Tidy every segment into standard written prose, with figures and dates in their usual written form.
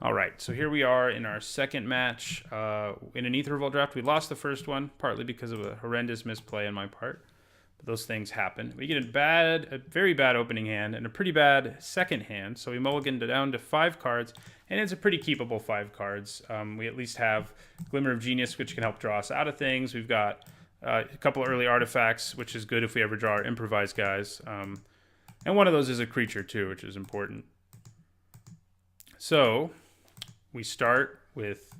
All right, so here we are in our second match in an Aether Revolt draft. We lost the first one, partly because of a horrendous misplay on my part. But those things happen. We get a very bad opening hand and a pretty bad second hand. So we mulliganed down to 5 cards, and it's a pretty keepable 5 cards. We at least have Glimmer of Genius, which can help draw us out of things. We've got a couple early artifacts, which is good if we ever draw our improvised guys. And one of those is a creature too, which is important. So we start with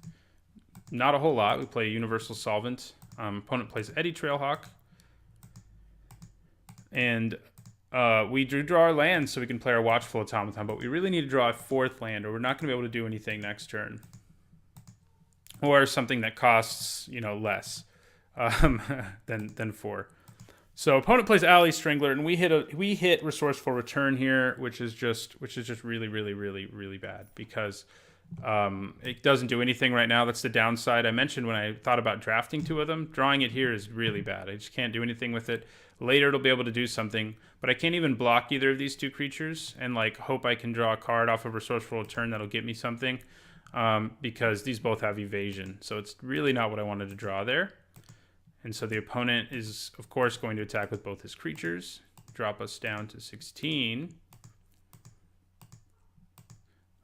not a whole lot. We play Universal Solvent. Opponent plays Eddy Trailhawk. And we draw our lands so we can play our Watchful Automaton, but we really need to draw a 4th land or we're not going to be able to do anything next turn. Or something that costs, less than 4. So opponent plays Alley Strangler, and we hit Resourceful Return here, which is just really, really, really, really bad because it doesn't do anything right now. That's the downside. I mentioned when I thought about drafting 2 of them, drawing it here is really bad. I just can't do anything with it. Later it'll be able to do something, but I can't even block either of these 2 creatures and hope I can draw a card off of Resourceful Return that'll get me something because these both have evasion. So it's really not what I wanted to draw there. And so the opponent is, of course, going to attack with both his creatures, drop us down to 16.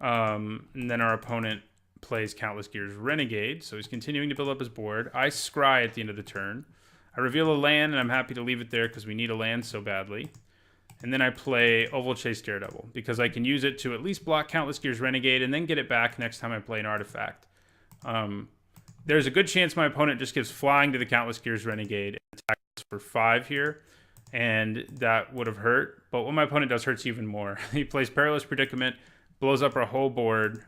And then our opponent plays Countless Gears Renegade, so he's continuing to build up his board. I scry at the end of the turn. I reveal a land, and I'm happy to leave it there because we need a land so badly. And then I play Oval Chase Daredevil because I can use it to at least block Countless Gears Renegade and then get it back next time I play an artifact. There's a good chance my opponent just gives flying to the Countless Gears Renegade and attacks for 5 here, and that would have hurt. But what my opponent does hurts even more. He plays Perilous Predicament, blows up our whole board,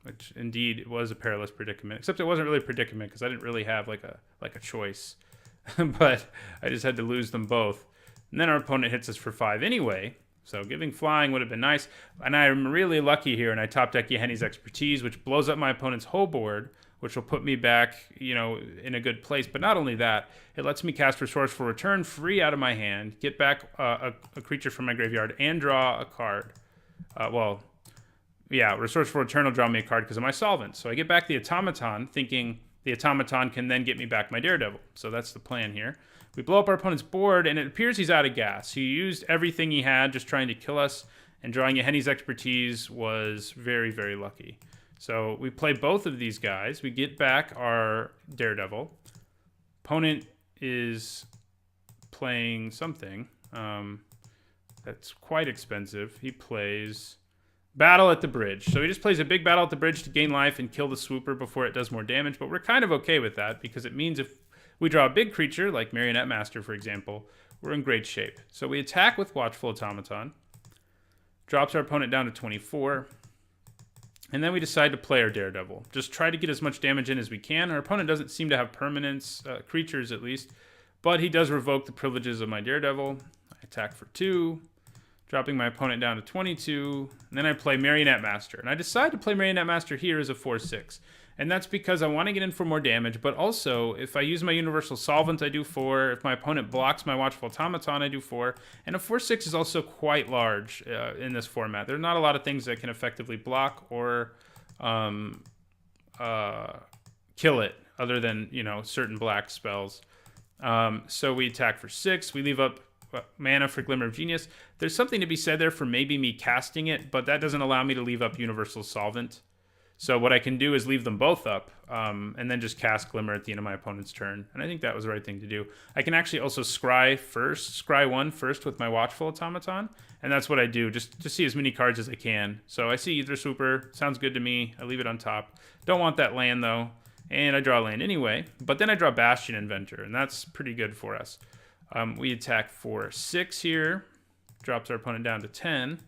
which indeed was a perilous predicament. Except it wasn't really a predicament because I didn't really have like a choice, but I just had to lose them both. And then our opponent hits us for 5 anyway. So giving flying would have been nice. And I'm really lucky here, and I top deck Yahenni's Expertise, which blows up my opponent's whole board, which will put me back, in a good place. But not only that, it lets me cast Resourceful Return free out of my hand, get back a creature from my graveyard, and draw a card. Resourceful Return will draw me a card because of my Solvent. So I get back the Automaton, thinking the Automaton can then get me back my Daredevil. So that's the plan here. We blow up our opponent's board, and it appears he's out of gas. He used everything he had just trying to kill us, and drawing Yahenni's Expertise was very, very lucky. So we play both of these guys. We get back our Daredevil. Opponent is playing something that's quite expensive. He plays Battle at the Bridge. So he just plays a big Battle at the Bridge to gain life and kill the Swooper before it does more damage. But we're kind of okay with that because it means if we draw a big creature, like Marionette Master, for example, we're in great shape. So we attack with Watchful Automaton. Drops our opponent down to 24. And then we decide to play our Daredevil. Just try to get as much damage in as we can. Our opponent doesn't seem to have permanents, creatures at least. But he does revoke the privileges of my Daredevil. I attack for 2. Dropping my opponent down to 22. And then I play Marionette Master. And I decide to play Marionette Master here as a 4/6. And that's because I want to get in for more damage. But also, if I use my Universal Solvent, I do 4. If my opponent blocks my Watchful Automaton, I do 4. And a 4/6 is also quite large in this format. There are not a lot of things that can effectively block or kill it, other than, certain black spells. So we attack for 6. We leave up mana for Glimmer of Genius. There's something to be said there for maybe me casting it, but that doesn't allow me to leave up Universal Solvent. So what I can do is leave them both up and then just cast Glimmer at the end of my opponent's turn. And I think that was the right thing to do. I can actually also scry 1 first with my Watchful Automaton. And that's what I do, just to see as many cards as I can. So I see Aether Swooper, sounds good to me. I leave it on top. Don't want that land though. And I draw a land anyway. But then I draw Bastion Inventor, and that's pretty good for us. We attack for 6 here. Drops our opponent down to 10.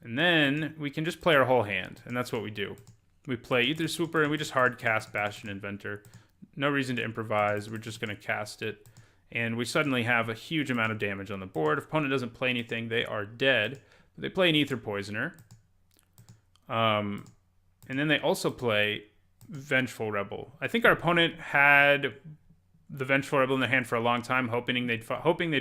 And then we can just play our whole hand, and that's what we do. We play Aether Swooper, and we just hard cast Bastion Inventor. No reason to improvise. We're just going to cast it. And we suddenly have a huge amount of damage on the board. If opponent doesn't play anything, they are dead. They play an Aether Poisoner. And then they also play Vengeful Rebel. I think our opponent had the Vengeful Rebel in their hand for a long time, hoping they'd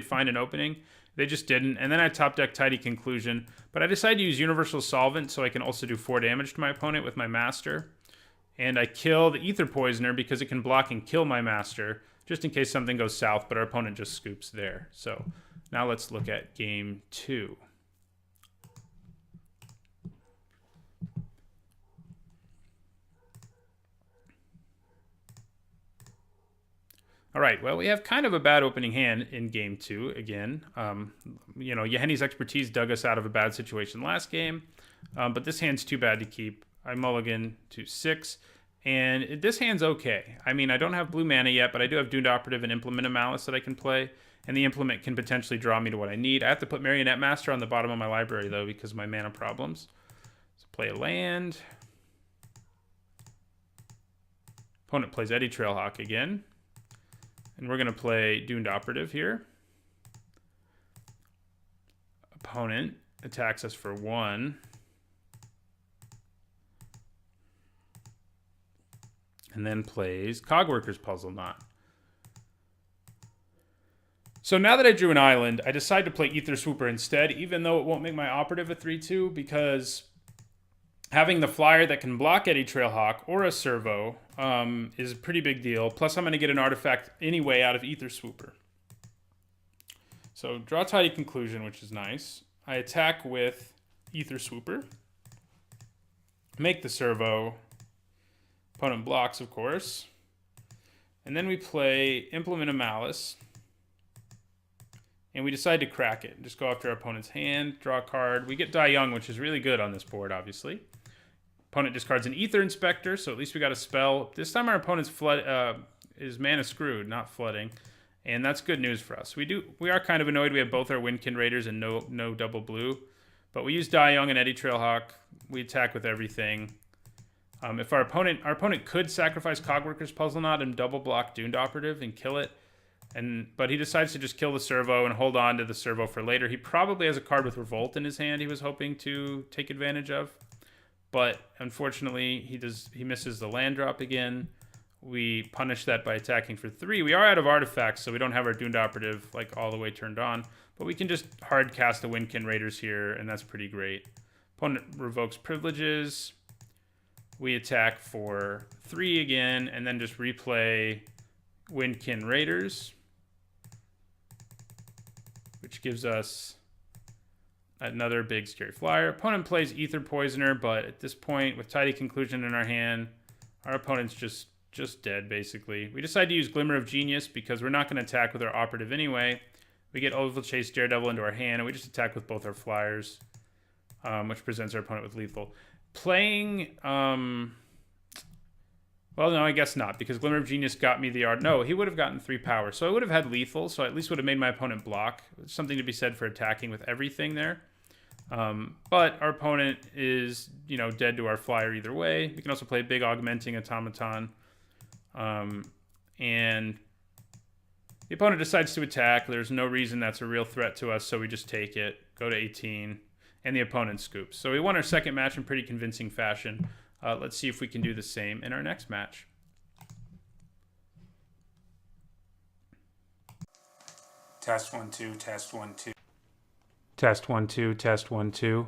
find an opening. They just didn't. And then I top deck Tidy Conclusion. But I decided to use Universal Solvent so I can also do 4 damage to my opponent with my Master. And I kill the Aether Poisoner because it can block and kill my Master, just in case something goes south, but our opponent just scoops there. So now let's look at game 2. All right, well, we have kind of a bad opening hand in game 2 again. You know, Yeheni's Expertise dug us out of a bad situation last game, but this hand's too bad to keep. I mulligan to 6, and this hand's okay. I mean, I don't have blue mana yet, but I do have Doomed Operative and Implement of Malice that I can play, and the Implement can potentially draw me to what I need. I have to put Marionette Master on the bottom of my library, though, because of my mana problems. So play a land. Opponent plays Eddy Trailhawk again. And we're going to play Doomed Operative here. Opponent attacks us for 1. And then plays Cogworker's Puzzle Knot. So now that I drew an island, I decide to play Aether Swooper instead, even though it won't make my operative a 3-2, because having the flyer that can block Eddy Trailhawk or a servo is a pretty big deal. Plus, I'm going to get an artifact anyway out of Aether Swooper. So draw Tidy Conclusion, which is nice. I attack with Aether Swooper. Make the servo. Opponent blocks, of course. And then we play Implement of Malice. And we decide to crack it. Just go after our opponent's hand, draw a card. We get Die Young, which is really good on this board, obviously. Opponent discards an Aether Inspector, so at least we got a spell. This time our opponent's is mana screwed, not flooding. And that's good news for us. We are kind of annoyed we have both our Windkin Raiders and no double blue. But we use Die Young and Eddy Trailhawk. We attack with everything. If our opponent could sacrifice Cogworker's Puzzle Knot and double block Doomed Operative and kill it. But he decides to just kill the servo and hold on to the servo for later. He probably has a card with Revolt in his hand he was hoping to take advantage of. But unfortunately, he misses the land drop again. We punish that by attacking for 3. We are out of artifacts, so we don't have our Doomed Operative like all the way turned on. But we can just hard cast the Windkin Raiders here, and that's pretty great. Opponent revokes privileges. We attack for 3 again, and then just replay Windkin Raiders, which gives us another big scary flyer. Opponent plays Aether Poisoner, but at this point, with Tidy Conclusion in our hand, our opponent's just dead, basically. We decide to use Glimmer of Genius because we're not going to attack with our operative anyway. We get Oval Chase Daredevil into our hand, and we just attack with both our flyers, which presents our opponent with lethal. Playing... well, no, I guess not, because Glimmer of Genius got me the art. No, he would have gotten 3 power, so I would have had lethal, so I at least would have made my opponent block. Something to be said for attacking with everything there. But our opponent is, you know, dead to our flyer either way. We can also play Big Augmenting Automaton. And the opponent decides to attack. There's no reason that's a real threat to us, so we just take it, go to 18, and the opponent scoops. So we won our second match in pretty convincing fashion. Let's see if we can do the same in our next match. Test 1 2, test 1 2. Test 1 2, test 1 2.